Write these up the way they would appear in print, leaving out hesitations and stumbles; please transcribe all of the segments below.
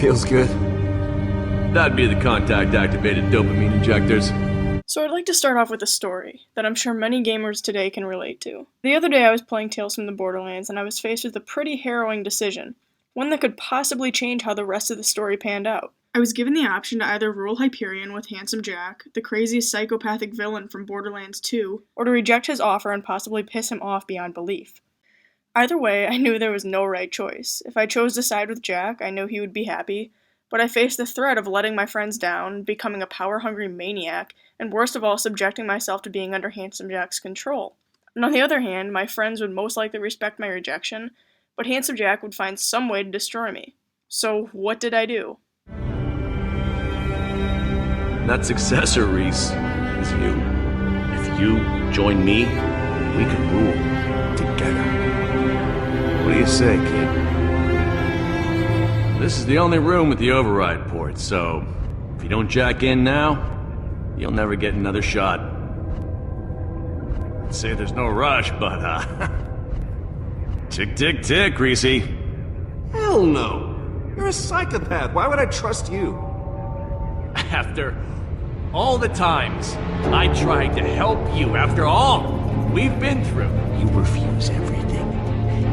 Feels good. That'd be the contact-activated dopamine injectors. So I'd like to start off with a story that I'm sure many gamers today can relate to. The other day I was playing Tales from the Borderlands and I was faced with a pretty harrowing decision, one that could possibly change how the rest of the story panned out. I was given the option to either rule Hyperion with Handsome Jack, the craziest psychopathic villain from Borderlands 2, or to reject his offer and possibly piss him off beyond belief. Either way, I knew there was no right choice. If I chose to side with Jack, I knew he would be happy, but I faced the threat of letting my friends down, becoming a power-hungry maniac, and worst of all, subjecting myself to being under Handsome Jack's control. And on the other hand, my friends would most likely respect my rejection, but Handsome Jack would find some way to destroy me. So what did I do? That successor, Reese, is you. If you join me, we can rule together. What do you say, kid? This is the only room with the override port, so if you don't jack in now, you'll never get another shot. I'd say there's no rush, but tick, tick, tick, Reese. Hell no. You're a psychopath. Why would I trust you? After all the times I tried to help you, after all we've been through, you refuse everything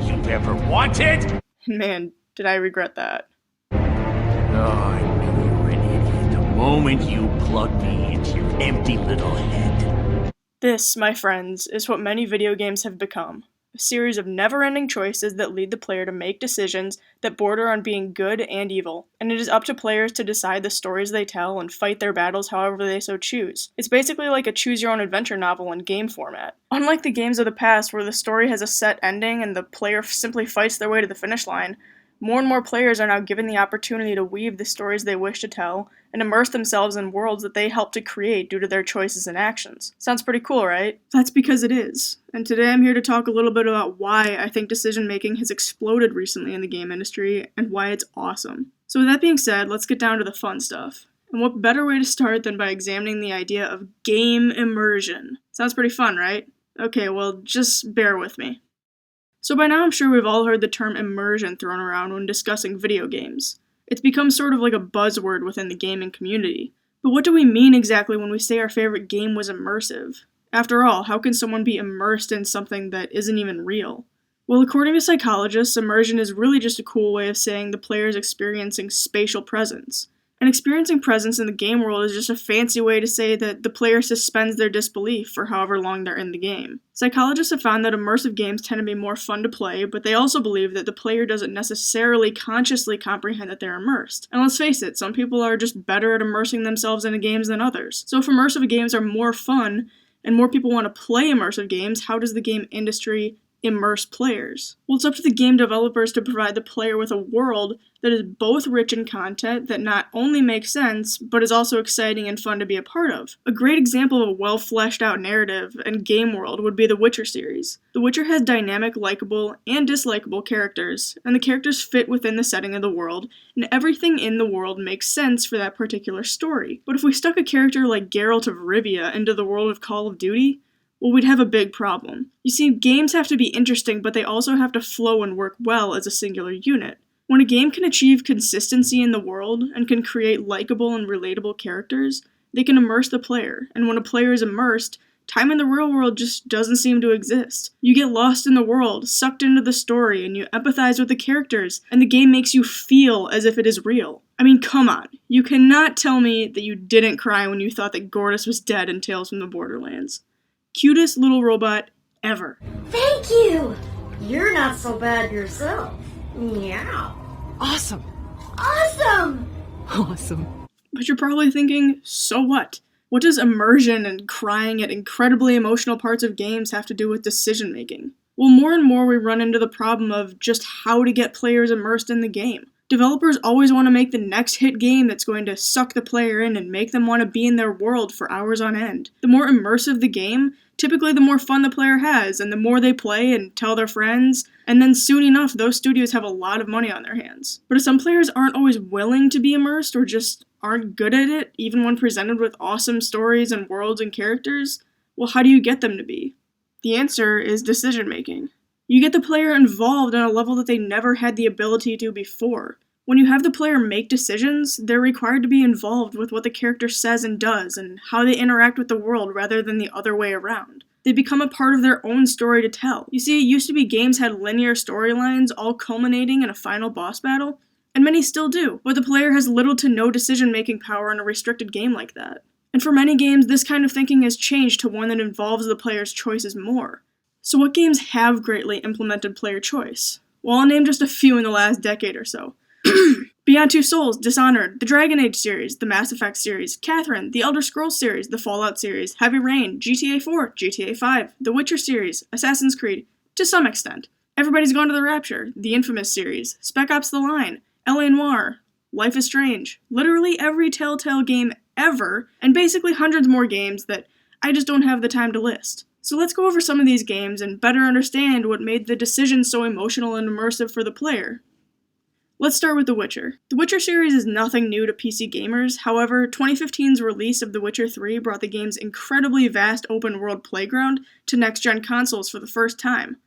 you've ever wanted? Man, did I regret that. Oh, I knew you were an idiot the moment you plugged me into your empty little head. This, my friends, is what many video games have become. A series of never-ending choices that lead the player to make decisions that border on being good and evil, and it is up to players to decide the stories they tell and fight their battles however they so choose. It's basically like a choose-your-own-adventure novel in game format. Unlike the games of the past where the story has a set ending and the player simply fights their way to the finish line, more and more players are now given the opportunity to weave the stories they wish to tell and immerse themselves in worlds that they helped to create due to their choices and actions. Sounds pretty cool, right? That's because it is. And today I'm here to talk a little bit about why I think decision-making has exploded recently in the game industry and why it's awesome. So with that being said, let's get down to the fun stuff. And what better way to start than by examining the idea of game immersion? Sounds pretty fun, right? Okay, well, just bear with me. So by now I'm sure we've all heard the term immersion thrown around when discussing video games. It's become sort of like a buzzword within the gaming community. But what do we mean exactly when we say our favorite game was immersive? After all, how can someone be immersed in something that isn't even real? Well, according to psychologists, immersion is really just a cool way of saying the player is experiencing spatial presence. And experiencing presence in the game world is just a fancy way to say that the player suspends their disbelief for however long they're in the game. Psychologists have found that immersive games tend to be more fun to play, but they also believe that the player doesn't necessarily consciously comprehend that they're immersed. And let's face it, some people are just better at immersing themselves into games than others. So if immersive games are more fun, and more people want to play immersive games, how does the game industry immerse players? Well, it's up to the game developers to provide the player with a world that is both rich in content that not only makes sense, but is also exciting and fun to be a part of. A great example of a well-fleshed-out narrative and game world would be the Witcher series. The Witcher has dynamic, likable, and dislikable characters, and the characters fit within the setting of the world, and everything in the world makes sense for that particular story. But if we stuck a character like Geralt of Rivia into the world of Call of Duty, well, we'd have a big problem. You see, games have to be interesting, but they also have to flow and work well as a singular unit. When a game can achieve consistency in the world and can create likable and relatable characters, they can immerse the player, and when a player is immersed, time in the real world just doesn't seem to exist. You get lost in the world, sucked into the story, and you empathize with the characters, and the game makes you feel as if it is real. I mean, come on. You cannot tell me that you didn't cry when you thought that Gortys was dead in Tales from the Borderlands. Cutest little robot ever. Thank you! You're not so bad yourself. Meow. Awesome. Awesome! Awesome. But you're probably thinking, so what? What does immersion and crying at incredibly emotional parts of games have to do with decision making? Well, more and more we run into the problem of just how to get players immersed in the game. Developers always want to make the next hit game that's going to suck the player in and make them want to be in their world for hours on end. The more immersive the game, typically the more fun the player has, and the more they play and tell their friends, and then soon enough, those studios have a lot of money on their hands. But if some players aren't always willing to be immersed or just aren't good at it, even when presented with awesome stories and worlds and characters, well, how do you get them to be? The answer is decision making. You get the player involved on a level that they never had the ability to before. When you have the player make decisions, they're required to be involved with what the character says and does, and how they interact with the world rather than the other way around. They become a part of their own story to tell. You see, it used to be games had linear storylines all culminating in a final boss battle, and many still do, but the player has little to no decision-making power in a restricted game like that. And for many games, this kind of thinking has changed to one that involves the player's choices more. So what games have greatly implemented player choice? Well, I'll name just a few in the last decade or so. Beyond Two Souls, Dishonored, the Dragon Age series, the Mass Effect series, Catherine, the Elder Scrolls series, the Fallout series, Heavy Rain, GTA 4, GTA 5, the Witcher series, Assassin's Creed, to some extent. Everybody's Gone to the Rapture, the Infamous series, Spec Ops The Line, L.A. Noire, Life is Strange, literally every Telltale game ever, and basically hundreds more games that I just don't have the time to list. So let's go over some of these games and better understand what made the decision so emotional and immersive for the player. Let's start with The Witcher. The Witcher series is nothing new to PC gamers, however, 2015's release of The Witcher 3 brought the game's incredibly vast open-world playground to next-gen consoles for the first time.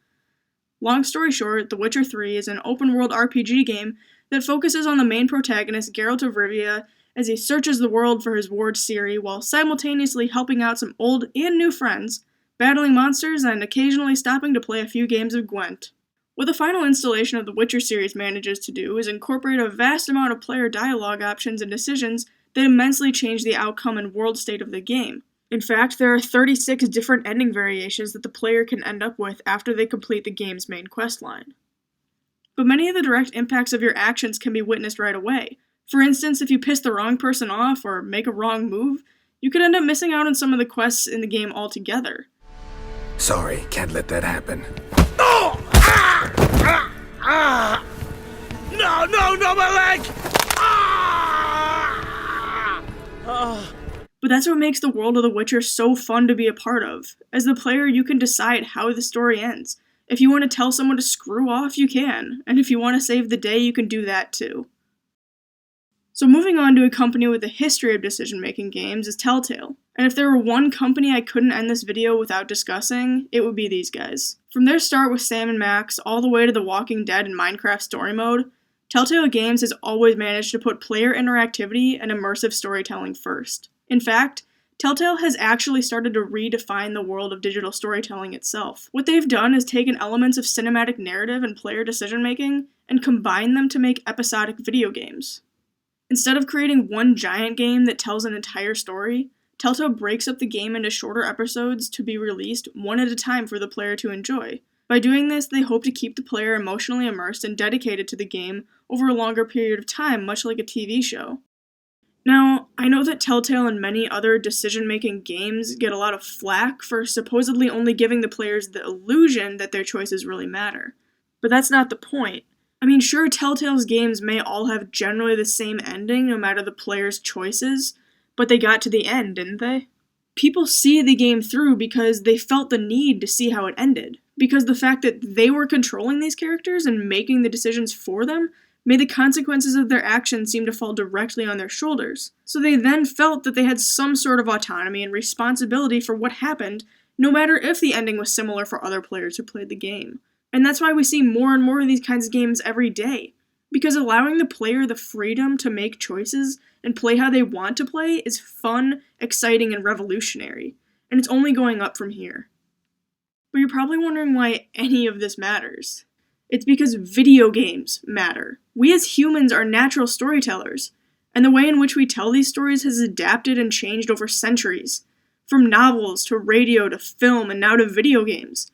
Long story short, The Witcher 3 is an open-world RPG game that focuses on the main protagonist, Geralt of Rivia, as he searches the world for his ward Ciri while simultaneously helping out some old and new friends, battling monsters, and occasionally stopping to play a few games of Gwent. What the final installation of the Witcher series manages to do is incorporate a vast amount of player dialogue options and decisions that immensely change the outcome and world state of the game. In fact, there are 36 different ending variations that the player can end up with after they complete the game's main questline. But many of the direct impacts of your actions can be witnessed right away. For instance, if you piss the wrong person off or make a wrong move, you could end up missing out on some of the quests in the game altogether. Sorry, can't let that happen. Oh! No, my leg! But that's what makes the world of The Witcher so fun to be a part of. As the player, you can decide how the story ends. If you want to tell someone to screw off, you can. And if you want to save the day, you can do that too. So moving on to a company with a history of decision-making games is Telltale. And if there were one company I couldn't end this video without discussing, it would be these guys. From their start with Sam & Max, all the way to The Walking Dead and Minecraft story mode, Telltale Games has always managed to put player interactivity and immersive storytelling first. In fact, Telltale has actually started to redefine the world of digital storytelling itself. What they've done is taken elements of cinematic narrative and player decision-making and combined them to make episodic video games. Instead of creating one giant game that tells an entire story, Telltale breaks up the game into shorter episodes to be released one at a time for the player to enjoy. By doing this, they hope to keep the player emotionally immersed and dedicated to the game over a longer period of time, much like a TV show. Now, I know that Telltale and many other decision-making games get a lot of flack for supposedly only giving the players the illusion that their choices really matter. But that's not the point. I mean, sure, Telltale's games may all have generally the same ending no matter the player's choices, but they got to the end, didn't they? People see the game through because they felt the need to see how it ended, because the fact that they were controlling these characters and making the decisions for them made the consequences of their actions seem to fall directly on their shoulders. So they then felt that they had some sort of autonomy and responsibility for what happened, no matter if the ending was similar for other players who played the game. And that's why we see more and more of these kinds of games every day. Because allowing the player the freedom to make choices and play how they want to play is fun, exciting, and revolutionary. And it's only going up from here. But you're probably wondering why any of this matters. It's because video games matter. We as humans are natural storytellers, and the way in which we tell these stories has adapted and changed over centuries. From novels to radio to film and now to video games.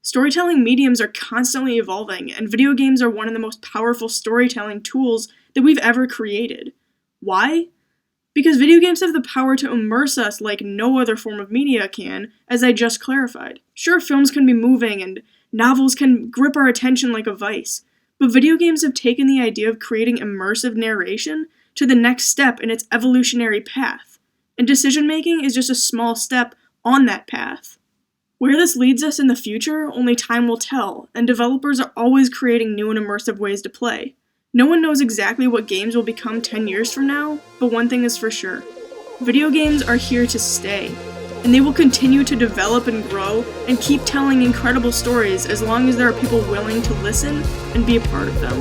Storytelling mediums are constantly evolving, and video games are one of the most powerful storytelling tools that we've ever created. Why? Because video games have the power to immerse us like no other form of media can, as I just clarified. Sure, films can be moving, and novels can grip our attention like a vice, but video games have taken the idea of creating immersive narration to the next step in its evolutionary path, and decision-making is just a small step on that path. Where this leads us in the future, only time will tell, and developers are always creating new and immersive ways to play. No one knows exactly what games will become 10 years from now, but one thing is for sure. Video games are here to stay. and they will continue to develop and grow and keep telling incredible stories as long as there are people willing to listen and be a part of them.